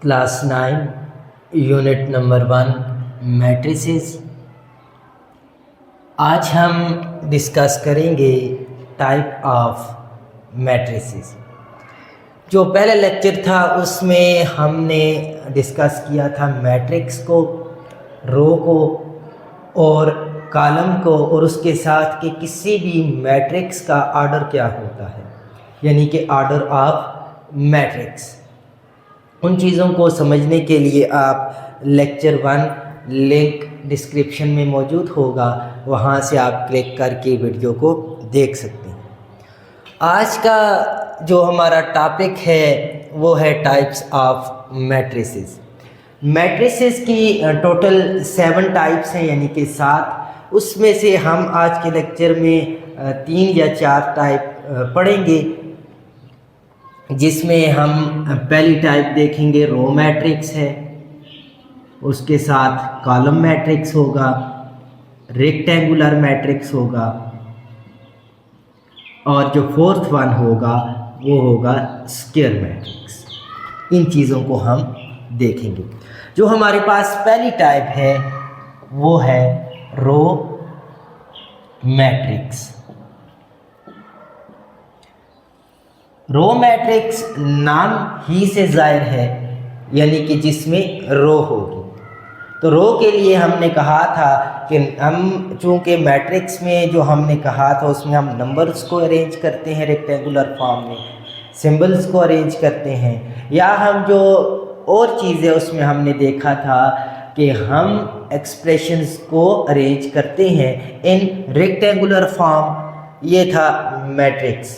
Class 9 unit number 1 matrices. आज हम discuss करेंगे टाइप ऑफ मैट्रिसेस। जो पहला लेक्चर था उसमें हमने डिस्कस किया था मैट्रिक्स को, रो को और कॉलम को, और उसके साथ कि किसी भी मैट्रिक्स का ऑर्डर क्या होता है, यानी कि ऑर्डर ऑफ मैट्रिक्स। उन चीज़ों को समझने के लिए आप लेक्चर 1 लिंक डिस्क्रिप्शन में मौजूद होगा, वहाँ से आप क्लिक करके वीडियो को देख सकते हैं। आज का जो हमारा टॉपिक है वो है टाइप्स ऑफ मैट्रिसेस। मैट्रिसेस की टोटल 7 टाइप्स हैं, यानी कि 7। उसमें से हम आज के लेक्चर में 3 या 4 टाइप पढ़ेंगे, जिसमें हम पहली टाइप देखेंगे रो मैट्रिक्स है, उसके साथ कॉलम मैट्रिक्स होगा, रेक्टेंगुलर मैट्रिक्स होगा, और जो फोर्थ वन होगा वो होगा स्क्वायर मैट्रिक्स। इन चीज़ों को हम देखेंगे। जो हमारे पास पहली टाइप है वो है रो मैट्रिक्स। रो मैट्रिक्स नाम ही से जाहिर है, यानी कि जिसमें रो होगी। तो रो के लिए हमने कहा था कि हम चूँकि मैट्रिक्स में जो हमने कहा था उसमें हम नंबर्स को अरेंज करते हैं रेक्टेंगुलर फॉर्म में, सिंबल्स को अरेंज करते हैं, या हम जो और चीज़ें उसमें हमने देखा था कि हम एक्सप्रेशंस को अरेंज करते हैं इन रेक्टेंगुलर फॉर्म। ये था मैट्रिक्स।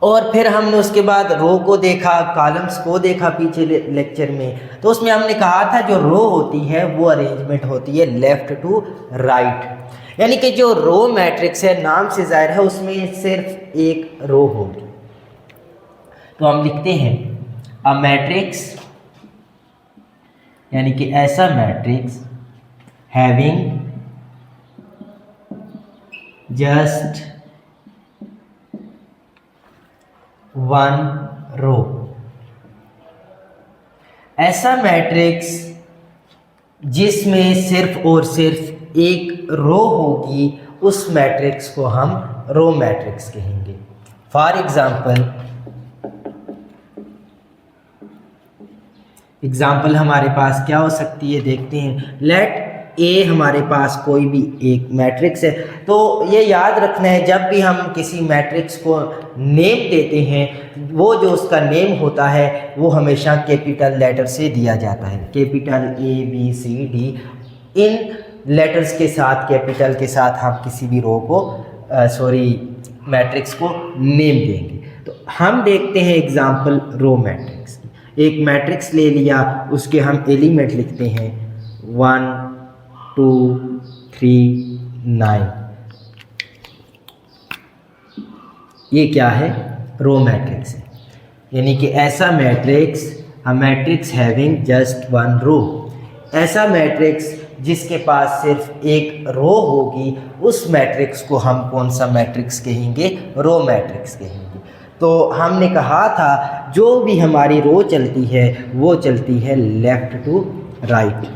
और फिर हमने उसके बाद रो को देखा, कॉलम्स को देखा पीछे लेक्चर में। तो उसमें हमने कहा था जो रो होती है वो अरेंजमेंट होती है लेफ़्ट टू राइट, यानी कि जो रो मैट्रिक्स है नाम से जाहिर है उसमें सिर्फ एक रो होगी। तो हम लिखते हैं अ मैट्रिक्स, यानी कि ऐसा matrix having just one row. ऐसा मैट्रिक्स जिसमें सिर्फ और सिर्फ एक रो होगी, उस मैट्रिक्स को हम रो मैट्रिक्स कहेंगे। फॉर एग्जाम्पल हमारे पास क्या हो सकती है, देखते हैं। लेट ए हमारे पास कोई भी एक मैट्रिक्स है। तो ये याद रखना है, जब भी हम किसी मैट्रिक्स को नेम देते हैं, वो जो उसका नेम होता है वो हमेशा कैपिटल लेटर से दिया जाता है। Capital A B C D, इन लेटर्स के साथ, कैपिटल के साथ हम किसी भी रो को मैट्रिक्स को नेम देंगे। तो हम देखते हैं एग्जाम्पल रो मैट्रिक्स। एक मैट्रिक्स ले लिया, उसके हम एलिमेंट लिखते हैं 1 2 3 9। ये क्या है? रो मैट्रिक्स है, यानी कि ऐसा matrix, a matrix having just one row. ऐसा मैट्रिक्स जिसके पास सिर्फ एक रो होगी, उस मैट्रिक्स को हम कौन सा मैट्रिक्स कहेंगे? रो मैट्रिक्स कहेंगे। तो हमने कहा था जो भी हमारी रो चलती है वो चलती है left to right.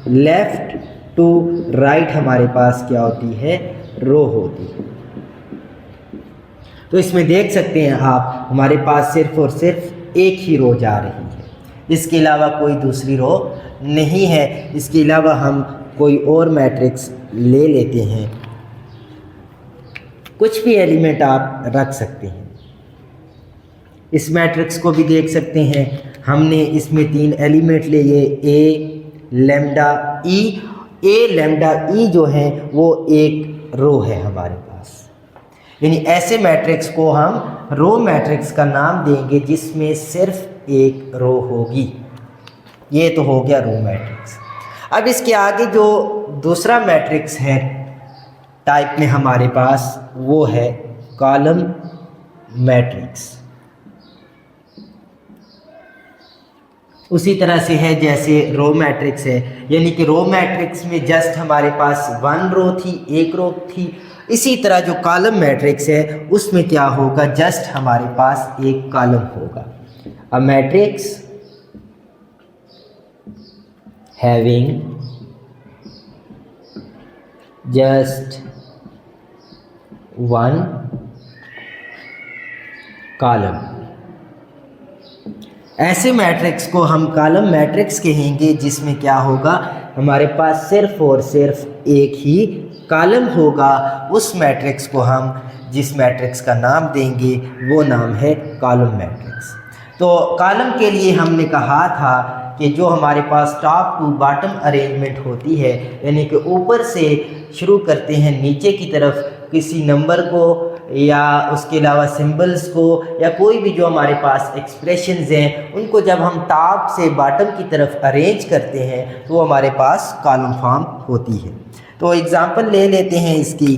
Left to right हमारे पास क्या होती है? रो होती है। तो इसमें देख सकते हैं आप, हमारे पास सिर्फ और सिर्फ एक ही रो जा रही है, इसके अलावा कोई दूसरी रो नहीं है। इसके अलावा हम कोई और मैट्रिक्स ले लेते हैं, कुछ भी एलिमेंट आप रख सकते हैं। इस मैट्रिक्स को भी देख सकते हैं, हमने इसमें 3 एलिमेंट लिए, ए लैम्डा ई। ए लैम्डा ई जो है वो एक रो है हमारे पास, यानी ऐसे मैट्रिक्स को हम रो मैट्रिक्स का नाम देंगे जिसमें सिर्फ एक रो होगी। ये तो हो गया रो मैट्रिक्स। अब इसके आगे जो दूसरा मैट्रिक्स है टाइप में हमारे पास, वो है कॉलम मैट्रिक्स। उसी तरह से है जैसे रो मैट्रिक्स है, यानी कि रो मैट्रिक्स में जस्ट हमारे पास वन रो थी, एक रो थी। इसी तरह जो कॉलम मैट्रिक्स है उसमें क्या होगा? जस्ट हमारे पास एक कॉलम होगा। A matrix having just one column। ऐसे मैट्रिक्स को हम कॉलम मैट्रिक्स कहेंगे जिसमें क्या होगा, हमारे पास सिर्फ और सिर्फ एक ही कॉलम होगा। उस मैट्रिक्स को हम जिस मैट्रिक्स का नाम देंगे वो नाम है कॉलम मैट्रिक्स। तो कॉलम के लिए हमने कहा था कि जो हमारे पास टॉप टू बॉटम अरेंजमेंट होती है, यानी कि ऊपर से शुरू करते हैं नीचे की तरफ किसी नंबर को या उसके अलावा सिंबल्स को या कोई भी जो हमारे पास एक्सप्रेशंस हैं, उनको जब हम टॉप से बॉटम की तरफ अरेंज करते हैं तो हमारे पास कॉलम फॉर्म होती है। तो एग्जांपल ले लेते हैं इसकी।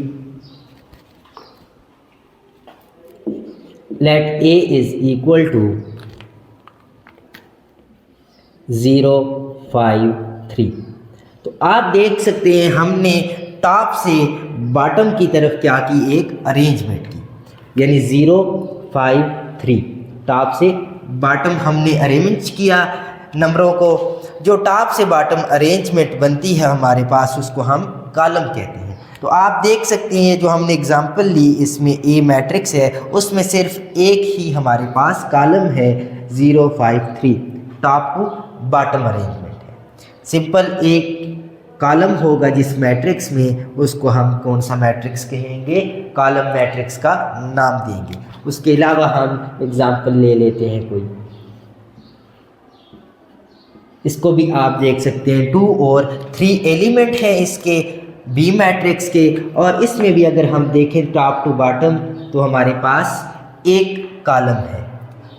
Let A is equal to 0 5 3। तो आप देख सकते हैं हमने टॉप से बॉटम की तरफ क्या की, एक अरेंजमेंट की, यानी 0 5 3 टॉप से बॉटम हमने अरेंज किया नंबरों को। जो टॉप से बॉटम अरेंजमेंट बनती है हमारे पास उसको हम कॉलम कहते हैं। तो आप देख सकते हैं जो हमने एग्जांपल ली इसमें ए मैट्रिक्स है, उसमें सिर्फ एक ही हमारे पास कॉलम है 0 5 3, टॉप टू बॉटम अरेंजमेंट है। सिंपल एक कॉलम होगा जिस मैट्रिक्स में, उसको हम कौन सा मैट्रिक्स कहेंगे, कॉलम मैट्रिक्स का नाम देंगे। उसके अलावा हम एग्जांपल ले लेते हैं कोई, इसको भी आप देख सकते हैं 2 और 3 एलिमेंट हैं इसके बी मैट्रिक्स के, और इसमें भी अगर हम देखें टॉप टू बॉटम तो हमारे पास एक कॉलम है।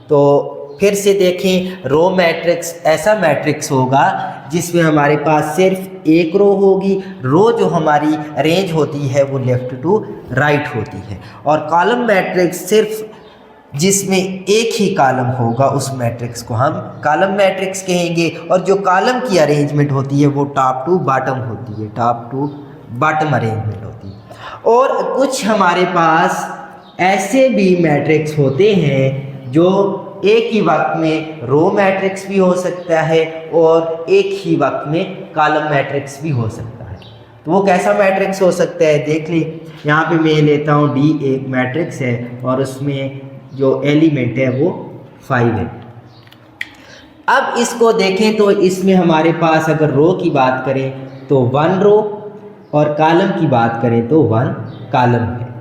तो फिर से देखें, रो मैट्रिक्स ऐसा मैट्रिक्स होगा जिसमें हमारे पास सिर्फ एक रो होगी। रो जो हमारी अरेंज होती है वो लेफ़्ट टू राइट होती है, और कॉलम मैट्रिक्स सिर्फ जिसमें एक ही कॉलम होगा उस मैट्रिक्स को हम कॉलम मैट्रिक्स कहेंगे। और जो कॉलम की अरेंजमेंट होती है वो टॉप टू बॉटम होती है, टॉप टू बॉटम अरेंजमेंट होती है। और कुछ हमारे पास ऐसे भी मैट्रिक्स होते हैं जो एक ही वक्त में रो मैट्रिक्स भी हो सकता है और एक ही वक्त में कॉलम मैट्रिक्स भी हो सकता है। तो वो कैसा मैट्रिक्स हो सकता है, देख ली। यहाँ पे मैं लेता हूँ डी एक मैट्रिक्स है और उसमें जो एलिमेंट है वो 5 है। अब इसको देखें तो इसमें हमारे पास अगर रो की बात करें तो 1 रो और कॉलम की बात करें तो 1 कॉलम है।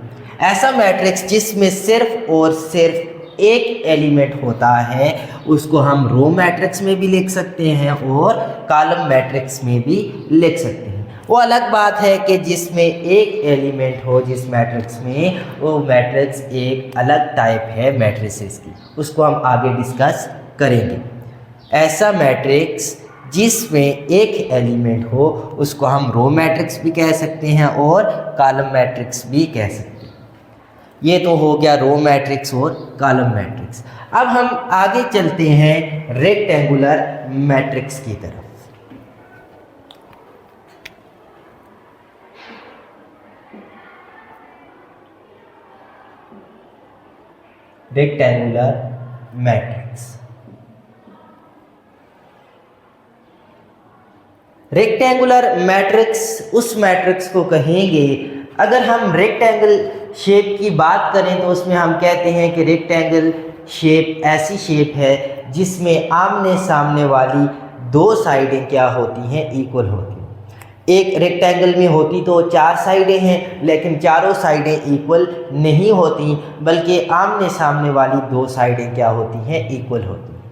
ऐसा मैट्रिक्स जिसमें सिर्फ और सिर्फ एक एलिमेंट होता है उसको हम रो मैट्रिक्स में भी लिख सकते हैं और कॉलम मैट्रिक्स में भी लिख सकते हैं। वो अलग बात है कि जिसमें एक एलिमेंट हो जिस मैट्रिक्स में, वो मैट्रिक्स एक अलग टाइप है मैट्रिसेस की, उसको हम आगे डिस्कस करेंगे। ऐसा मैट्रिक्स जिसमें एक एलिमेंट हो उसको हम रो मैट्रिक्स भी कह सकते हैं और कॉलम मैट्रिक्स भी कह सकते हैं। ये तो हो गया रो मैट्रिक्स और कॉलम मैट्रिक्स। अब हम आगे चलते हैं रेक्टेंगुलर मैट्रिक्स की तरफ। रेक्टेंगुलर मैट्रिक्स, रेक्टेंगुलर मैट्रिक्स उस मैट्रिक्स को कहेंगे, अगर हम रेक्टेंगल शेप की बात करें तो उसमें हम कहते हैं कि रेक्टेंगल शेप ऐसी शेप है जिसमें आमने सामने वाली दो साइडें क्या होती हैं, इक्वल होती हैं। एक रेक्टेंगल में होती तो 4 साइडें हैं, लेकिन चारों साइडें इक्वल नहीं होती, बल्कि आमने सामने वाली 2 साइडें क्या होती हैं, इक्वल होती हैं।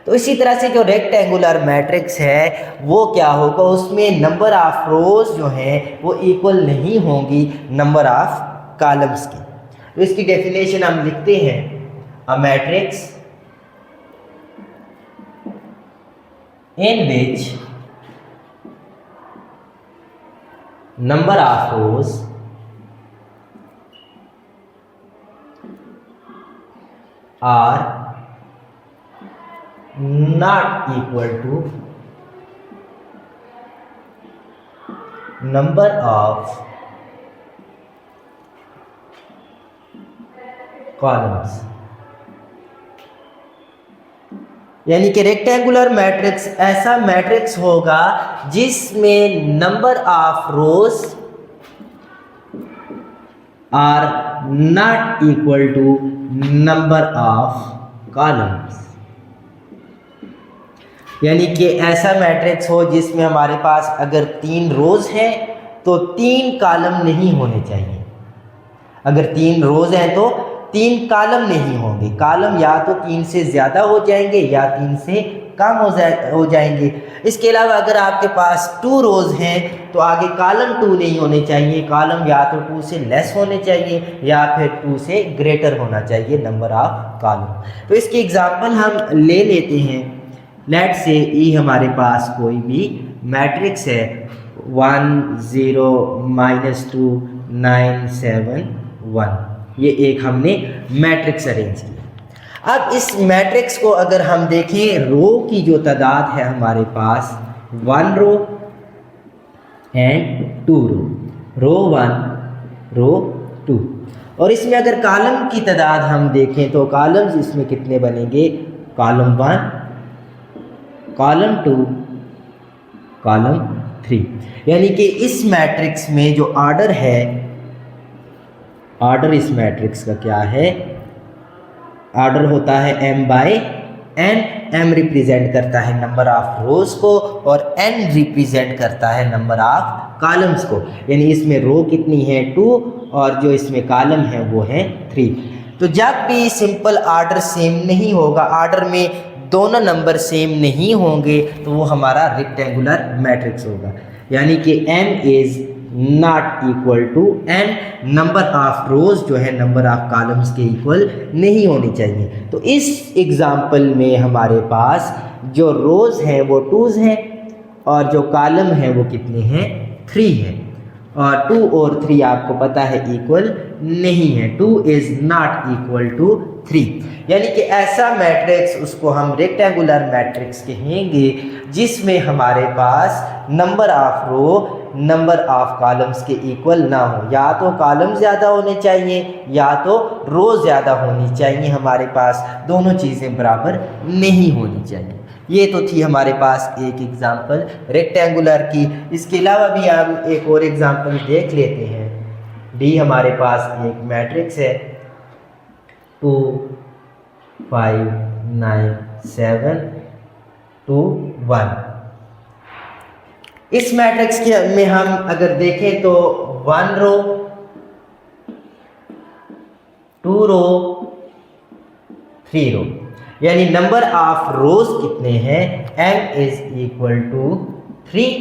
तो इसी तरह से जो रेक्टेंगुलर मैट्रिक्स है वो क्या होगा, उसमें नंबर ऑफ रोज जो हैं वो इक्वल नहीं होंगी नंबर ऑफ कॉलम्स की। तो इसकी डेफिनेशन हम लिखते हैं, a matrix in which number of rows are not equal to number of columns। यानी कि रेक्टेंगुलर मैट्रिक्स ऐसा मैट्रिक्स होगा जिसमें number of rows are not equal to number of columns. यानी कि ऐसा मैट्रिक्स हो जिसमें हमारे पास अगर 3 रोज हैं तो 3 कॉलम नहीं होने चाहिए। अगर 3 रोज हैं तो 3 कॉलम नहीं होंगे। कॉलम या तो 3 से ज़्यादा हो जाएंगे या 3 से कम हो जाएंगे। इसके अलावा अगर आपके पास 2 रोज हैं तो आगे कॉलम 2 नहीं होने चाहिए। कॉलम या तो 2 से लेस होने चाहिए या फिर 2 से ग्रेटर होना चाहिए नंबर ऑफ कॉलम। तो इसकी एग्जांपल हम ले लेते हैं। लेट से ई हमारे पास कोई भी मैट्रिक्स है 1 0 -2 9 7 1। ये एक हमने मैट्रिक्स अरेंज किया। अब इस मैट्रिक्स को अगर हम देखें, रो की जो तादाद है हमारे पास 1 रो एंड 2 रो 1 रो 2। और इसमें अगर कॉलम की तादाद हम देखें तो कॉलम्स इसमें कितने बनेंगे, कॉलम 1 कॉलम 2 कॉलम 3। यानी कि इस मैट्रिक्स में जो ऑर्डर है, ऑर्डर इस मैट्रिक्स का क्या है, ऑर्डर होता है m/n। m रिप्रेजेंट करता है नंबर ऑफ रोज को और n रिप्रेजेंट करता है नंबर ऑफ कॉलम्स को। यानी इसमें रो कितनी है 2 और जो इसमें कॉलम है वो है 3। तो जब भी सिंपल ऑर्डर सेम नहीं होगा, ऑर्डर में दोनों नंबर सेम नहीं होंगे, तो वो हमारा रेक्टेंगुलर मैट्रिक्स होगा। यानी कि m is not equal to n, number of rows जो है नंबर ऑफ कॉलम्स के इक्वल नहीं होनी चाहिए। तो इस एग्जाम्पल में हमारे पास जो रोज हैं वो 2s हैं और जो कॉलम है वो कितने हैं, 3 हैं। और 2 और 3 आपको पता है इक्वल नहीं है, 2 इज नॉट इक्वल टू 3। यानी कि ऐसा मैट्रिक्स उसको हम रेक्टेंगुलर मैट्रिक्स कहेंगे जिसमें हमारे पास number of row number of columns के इक्वल ना हो। या तो कॉलम ज़्यादा होने चाहिए या तो रो ज़्यादा होनी चाहिए, हमारे पास दोनों चीज़ें बराबर नहीं होनी चाहिए। ये तो थी हमारे पास एक एग्जाम्पल रेक्टेंगुलर की। इसके अलावा भी हम एक और एग्जाम्पल देख लेते हैं। डी हमारे पास एक मैट्रिक्स है 2 5 9 7 2 1। इस मैट्रिक्स के में हम अगर देखें तो 1 रो 2 रो 3 रो, यानी नंबर ऑफ रोज कितने हैं, m इज इक्वल टू 3।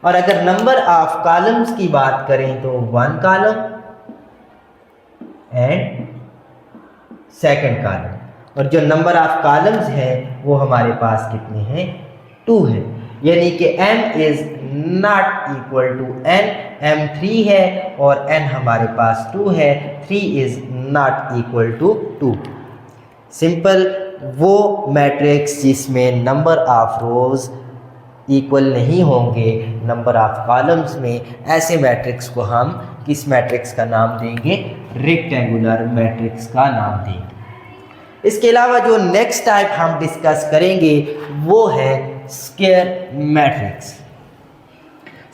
और अगर नंबर ऑफ कॉलम्स की बात करें तो 1 कॉलम एंड सेकंड कॉलम। और जो नंबर ऑफ कॉलम्स हैं वो हमारे पास कितने हैं, 2 हैं। यानी कि m is not equal to n, m 3 है और n हमारे पास 2 है, 3 is not equal to 2। Simple वो मैट्रिक्स जिसमें नंबर ऑफ रोज इक्वल नहीं होंगे नंबर ऑफ कॉलम्स में, ऐसे मैट्रिक्स को हम किस मैट्रिक्स का नाम देंगे, रेक्टेंगुलर मैट्रिक्स का नाम देंगे। इसके अलावा जो नेक्स्ट टाइप हम डिस्कस करेंगे वो है square matrix.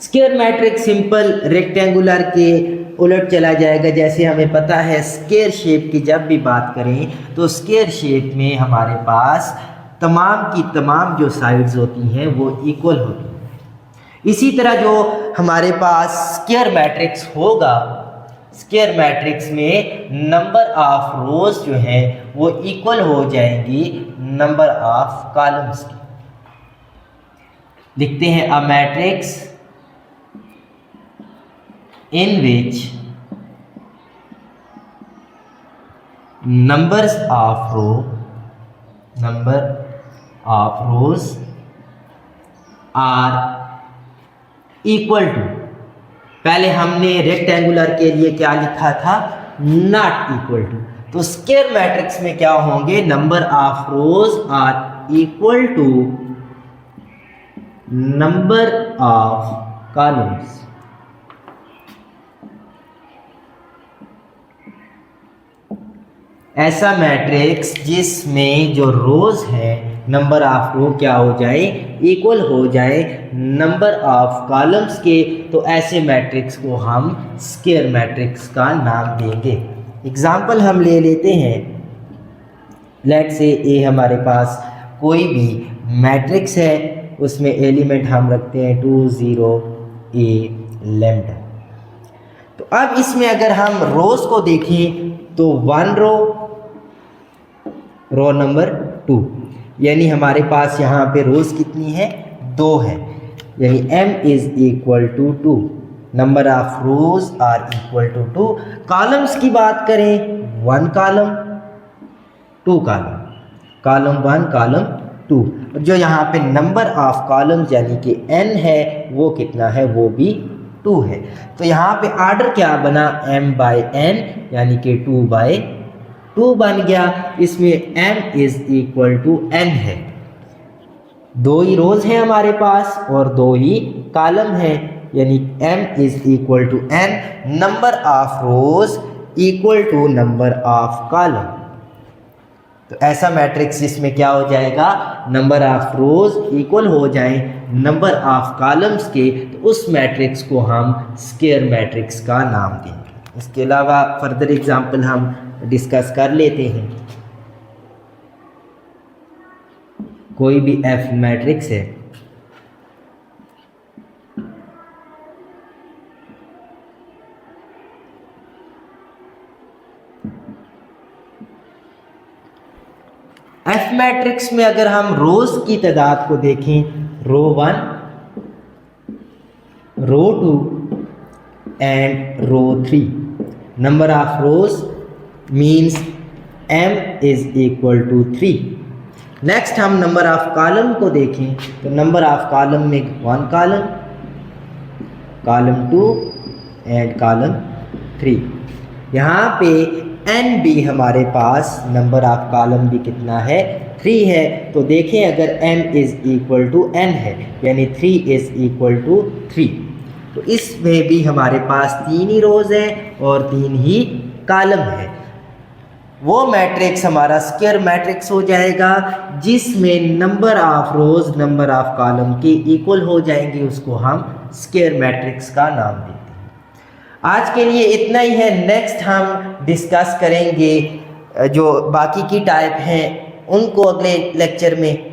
Square matrix simple rectangular के उलट चला जाएगा। जैसे हमें पता है स्क्वायर शेप की जब भी बात करें तो स्क्वायर शेप में हमारे पास तमाम की तमाम जो साइड्स होती हैं वो इक्वल होती हैं। इसी तरह जो हमारे पास स्क्वायर मैट्रिक्स होगा, स्क्वायर मैट्रिक्स में नंबर ऑफ रोज जो हैं वो इक्वल हो जाएंगी नंबर ऑफ कॉलम्स की। लिखते हैं a matrix in which number of rows are equal to, पहले हमने रेक्टेंगुलर के लिए क्या लिखा था, नॉट इक्वल टू। तो स्क्वायर मैट्रिक्स में क्या होंगे, number of rows are equal to number of columns. ऐसा मैट्रिक्स जिसमें जो रोज है नंबर ऑफ रो क्या हो जाए, इक्वल हो जाए नंबर ऑफ कॉलम्स के, तो ऐसे मैट्रिक्स को हम स्क्वायर मैट्रिक्स का नाम देंगे। एग्जाम्पल हम ले लेते हैं, लेट से ए हमारे पास कोई भी मैट्रिक्स है, उसमें एलिमेंट हम रखते हैं 2 0 a लैम्डा। तो अब इसमें अगर हम रोज को देखें तो 1 रो नंबर 2, यानी हमारे पास यहाँ पे रोज कितनी है, 2 है, यानी m is equal to 2, number of rows are equal to 2। Columns की बात करें 1 कॉलम 2 कॉलम, कॉलम 1 कॉलम 2, जो यहाँ पे नंबर ऑफ कॉलम्स यानी कि n है वो कितना है, वो भी 2 है। तो यहाँ पे ऑर्डर क्या बना, m बाई n यानी कि 2 बाई 2 बन गया। इसमें m is equal to n है, 2 ही रोज हैं हमारे पास और 2 ही कॉलम है, यानी m is equal to n, number of rows equal to number of column. तो ऐसा मैट्रिक्स जिसमें क्या हो जाएगा, नंबर ऑफ रोज इक्वल हो जाए नंबर ऑफ कॉलम्स के, तो उस मैट्रिक्स को हम स्क्वायर मैट्रिक्स का नाम देंगे। इसके अलावा फर्दर एग्जांपल हम डिस्कस कर लेते हैं। कोई भी एफ मैट्रिक्स है, एफ मैट्रिक्स में अगर हम रोज की तादाद को देखें, row 1 row 2 and row 3, number of rows means m is equal to 3। Next हम नंबर ऑफ कॉलम को देखें तो नंबर ऑफ कॉलम में 1 कॉलम, कॉलम 2 एंड कॉलम 3। यहाँ पे n भी हमारे पास नंबर ऑफ कॉलम भी कितना है, 3 है। तो देखें अगर m is equal to n है यानी 3 इज इक्वल टू 3, तो इसमें भी हमारे पास 3 ही रोज हैं और 3 ही कॉलम है। वो मैट्रिक्स हमारा स्क्वायर मैट्रिक्स हो जाएगा जिसमें number of rose number of column के इक्वल हो जाएंगे, उसको हम स्क्वायर मैट्रिक्स का नाम देते हैं। आज के लिए इतना ही है। नेक्स्ट हम डिस्कस करेंगे जो बाकी की टाइप हैं उनको अगले लेक्चर में।